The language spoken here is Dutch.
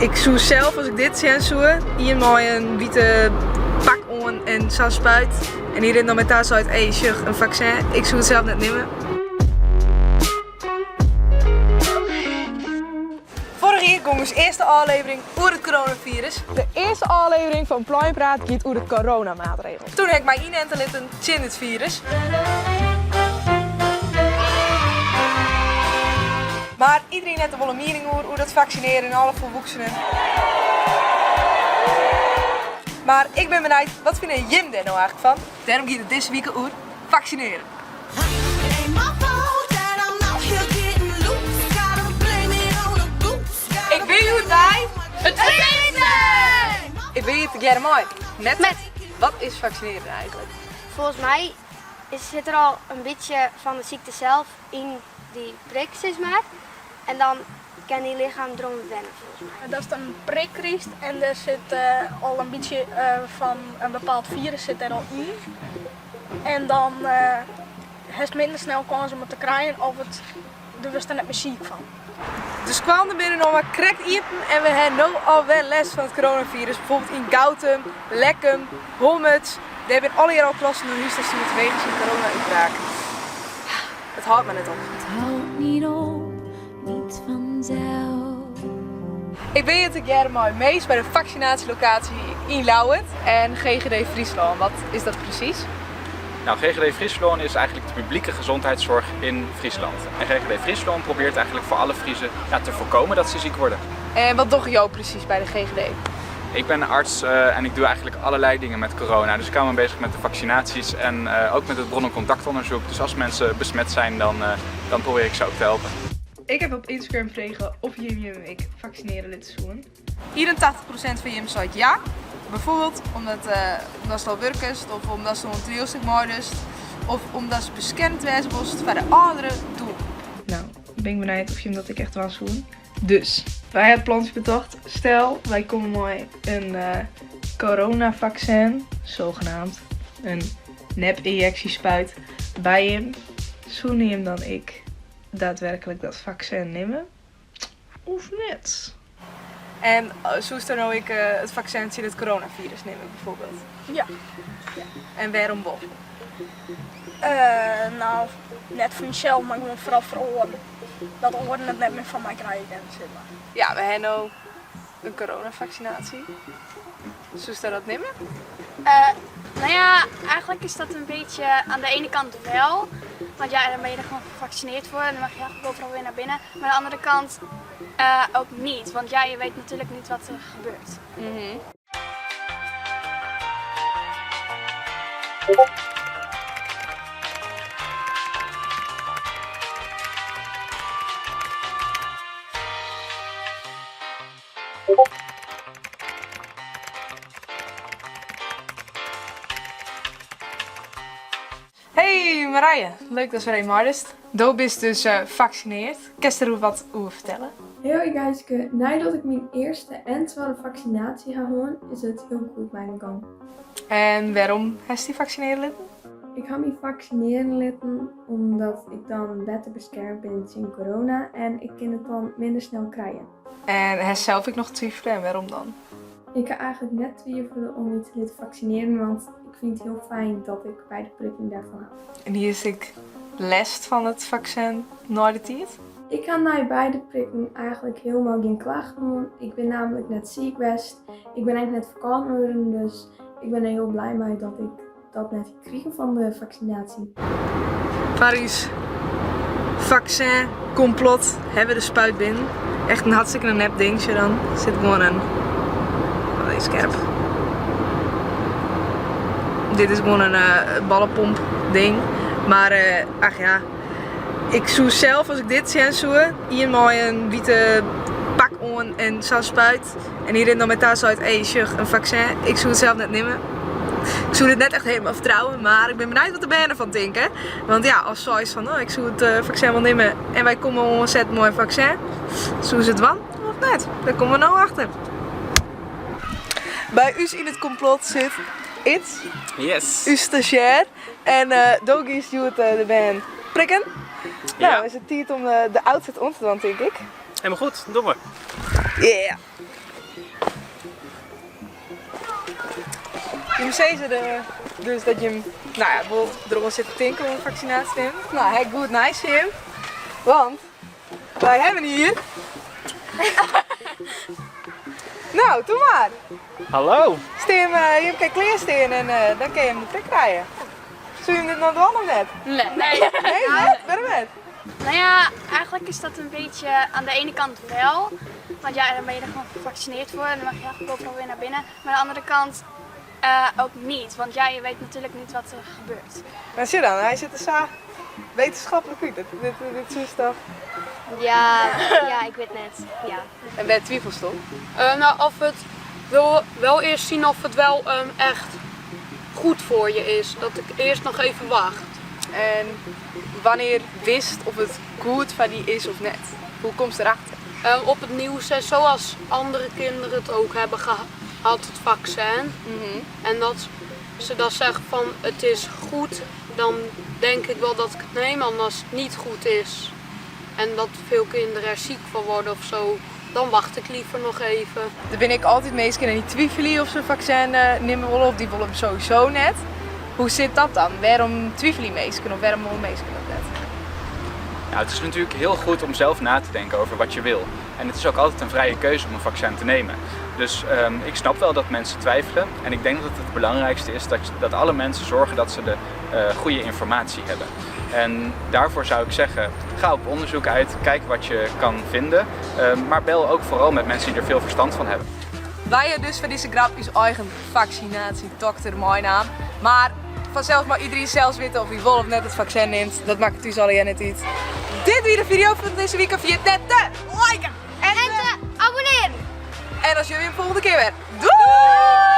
Ik zoek zelf, als ik dit zie, hier mooi een witte pak on en zo'n spuit. En hierin dan met daar zo uit, hey, sjuch, een vaccin. Ik zoek het zelf net nemen. Vorige keer ging dus eerste aflevering over het coronavirus. De eerste aflevering van Pluimpraat gaat over de coronamaatregelen. Toen heb ik mij inenten litten in het virus. Maar iedereen heeft er wel een mening over hoe dat vaccineren en alle volwassenen. Maar ik ben benieuwd, wat vindt Jim er nou eigenlijk van? Daarom gaat het deze week over vaccineren. Ik weet hoe het bij het feesten! Ik weet het gerne mooi. Net wat is vaccineren eigenlijk? Volgens mij zit er al een beetje van de ziekte zelf in die prik, zeg maar. En dan kan die lichaam erom wennen, volgens mij. Dat is dan een prikkriest en er zit al een beetje van een bepaald virus zit er al in. En dan heeft het minder snel kans om het te krijgen of er was er net meer ziek van. Dus kwam er binnen nog wat krekt iepen en we hebben nu al wel les van het coronavirus. Bijvoorbeeld in Gautum, Lekkum, Hommets. Daar hebben alle jaar al klassen door huis te moeten wegens een corona-uitbraak. Het houdt me net op. Het houdt niet op, niet vanzelf. Ik ben hier te Germoy meest bij de vaccinatielocatie in Lauwert en GGD Friesland. Wat is dat precies? Nou, GGD Friesland is eigenlijk de publieke gezondheidszorg in Friesland. En GGD Friesland probeert eigenlijk voor alle Friezen te voorkomen dat ze ziek worden. En wat doe jij precies bij de GGD? Ik ben arts en ik doe eigenlijk allerlei dingen met corona. Dus ik hou me bezig met de vaccinaties en ook met het bron- en contactonderzoek. Dus als mensen besmet zijn, dan probeer ik ze ook te helpen. Ik heb op Instagram gevraagd of Jim en ik vaccineren willen doen. 84% van Jim zei ja. Bijvoorbeeld omdat ze al werken, of omdat ze een toneelstuk maken, of omdat ze beschermd werden voor de andere doel. Nou, ben ik benieuwd of Jim dat ik echt was doen. Dus, wij hebben plans bedacht. Stel, wij komen mooi een coronavaccin, zogenaamd, een nep-injectiespuit bij hem. Zo neem dan ik daadwerkelijk dat vaccin nemen? Of net? En zo is er nou ik het vaccin in het coronavirus nemen bijvoorbeeld? Ja. En waarom wel? Nou, net voor jezelf, maar ik moet vooral voor oren. Dat oren het net meer van mij krijgen, zeg maar. Ja, we hebben nou een coronavaccinatie. Zo is dat nemen? Nou ja, eigenlijk is dat een beetje aan de ene kant wel. Want ja, dan ben je er gewoon gevaccineerd voor en dan mag je eigenlijk overal weer naar binnen. Maar aan de andere kant ook niet, want ja, je weet natuurlijk niet wat er gebeurt. Hey Marije, leuk dat we er eenmaal is. Doop is dus gevaccineerd. Kan je er wat over vertellen? Hoi Geiske, nadat ik mijn eerste en tweede vaccinatie ga doen, is het heel goed mijn gang. En waarom heeft die vaccineren litten? Ik ga me vaccineren laten omdat ik dan beter beschermd ben tegen corona en ik kan het dan minder snel krijgen. En hij zelf ik nog twijfelen en waarom dan? Ik ga eigenlijk net twijfelen om me te laten vaccineren, want ik vind het heel fijn dat ik bij de prikking daarvan heb. En hier is ik last van het vaccin na de tijd. Ik ga na beide prikken eigenlijk helemaal geen klachten doen. Ik ben namelijk net ziek geweest. Ik ben eigenlijk net vakant geworden, dus ik ben er heel blij mee dat ik dat net kreeg van de vaccinatie. Parijs, vaccin, complot, hebben de spuit binnen. Echt een hartstikke nep dingetje dan. Zit gewoon een... Wat is scherp. Dit is gewoon een ballenpomp ding. Maar ach ja, ik zoek zelf, als ik dit zie, hier mooi een witte pak on en zo'n spuit. En hierin dan met daar zo uit, hey, sjuch, een vaccin. Ik zoek het zelf net nemen. Ik zou dit net echt helemaal vertrouwen, maar ik ben benieuwd wat de benen van denken. Want ja, als zo is van, oh, ik zou het vaccin wel nemen en wij komen een ontzettend mooi vaccin. Zou ze het wel of net? Daar komen we nou achter. Bij u in het complot zit It, Yes! uw stagiair. En Dogies doet de band prikken. Nou, Ja. is het tijd om de outfit om te doen, denk ik. Helemaal goed, doe maar. Yeah! Hoe zei ze dus dat je hem, nou ja, erop zit te tinken om een vaccinatie te nemen? Nou, hij goed nice Jim. Want wij hebben hier. Nou, doe maar. Hallo! Je hebt geen kleer staan en dan kun je hem de prik krijgen. Zul je hem dit nog doen of net? Nee. Nee, net? Waarom net? Nou ja, eigenlijk is dat een beetje aan de ene kant wel. Want ja, dan ben je er gewoon gevaccineerd voor en dan mag je eigenlijk overal weer naar binnen. Maar aan de andere kant ook niet. Want ja, je weet natuurlijk niet wat er gebeurt. Maar zie dan, hij zit er zo wetenschappelijk uit. Dit soort stuff. Ja, ik weet net. Ja. En bij twijfelstop. Nou, of het wel eerst zien of het wel echt goed voor je is. Dat ik eerst nog even wacht. En wanneer wist of het goed van die is of net? Hoe komt ze erachter? Op het nieuws, zoals andere kinderen het ook hebben gehad, het vaccin. En dat ze dan zeggen van het is goed, dan denk ik wel dat ik het neem, als het niet goed is. En dat veel kinderen er ziek van worden of zo, dan wacht ik liever nog even. Dan ben ik altijd meestal die twijfelen of ze een vaccin nemen willen of die willen hem sowieso net. Hoe zit dat dan? Waarom twijfelen meestal of waarom willen meestal dat net? Nou, het is natuurlijk heel goed om zelf na te denken over wat je wil. En het is ook altijd een vrije keuze om een vaccin te nemen. Dus ik snap wel dat mensen twijfelen. En ik denk dat het belangrijkste is dat alle mensen zorgen dat ze de goede informatie hebben. En daarvoor zou ik zeggen, ga op onderzoek uit, kijk wat je kan vinden. Maar bel ook vooral met mensen die er veel verstand van hebben. Wij dus van deze grap is eigen vaccinatiedokter, mijn naam. Maar vanzelf mag iedereen zelfs weten of hij wel of net het vaccin neemt. Dat maakt het dus alleen net iets. Dit weer de video van deze week. Of je het net te liken en te Abonneren! En als jullie weer de volgende keer weer. Doei!